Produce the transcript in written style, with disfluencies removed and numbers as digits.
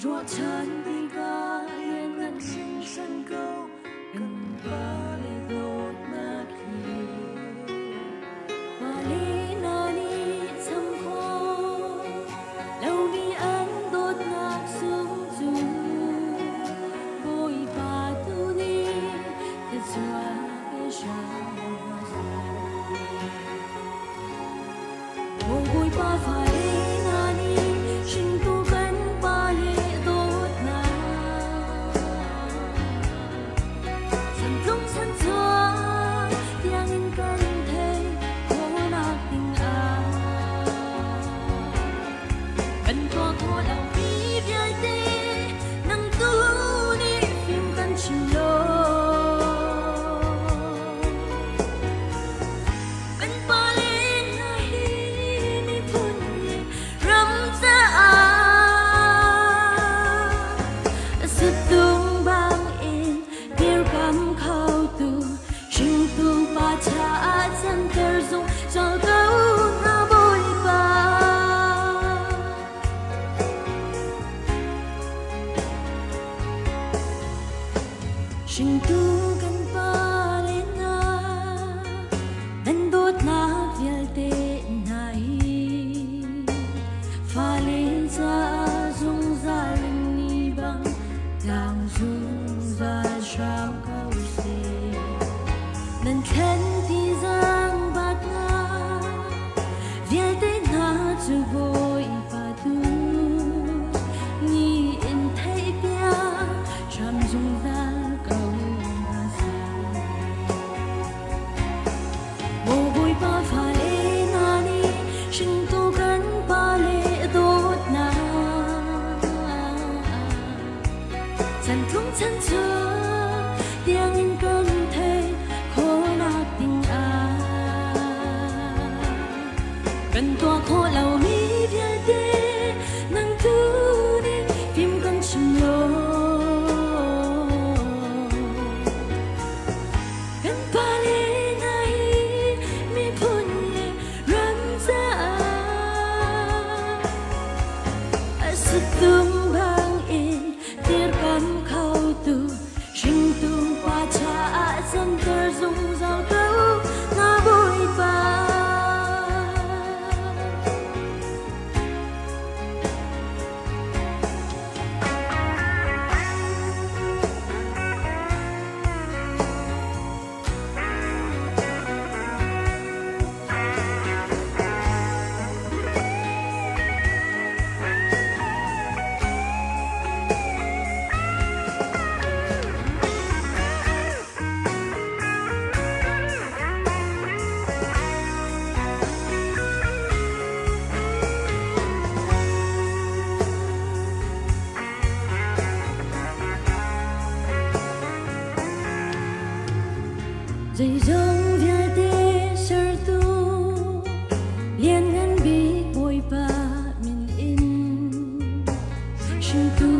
cantika dengan sân khấu gần ballet đột ngạt khi ballet nani thầm khô lâu ni anh đột ngạt xuống dù bôi ba tu ni thật xóa cái sao bôi bôi ba phải nani sinh tu gần ballet đột ngạt sân trung sân xóa tiếng in cần thế khô nát tình áo cần có thua lòng vì việc tê nắng tu ni phim cần chìm lô cần ballet này mi phun nhẹ rắm ra sự tung bang in điều cảm khâu tu sinh tu ba cha chân terung cho gấu na bôi ba sinh tu gần ba lên na dan đốt na vial te nai pha lên ra dung ra lên ni bang đang dung ra sao câu se nan khen ti giang bát na vial te na chu voi pa tu ni in thấy bia chăm dung ra câu na sa mồ hôi ba pha lê na ni sinh tu gần ba lê đốt na chân trung chân chứa tiếng in cơn thế khô nát tình áo cần toa khô lâu mi vial tê nắng tu đi phim con chim lô gần ba lê này mi phun nhẹ rắm ra sự tung bang in tir cảm khâu tu sinh tu ba cha dân ter dung giao câu na bôi ba dây dòng vial tê sơ tu liên ngân bi bôi ba min in sinh tu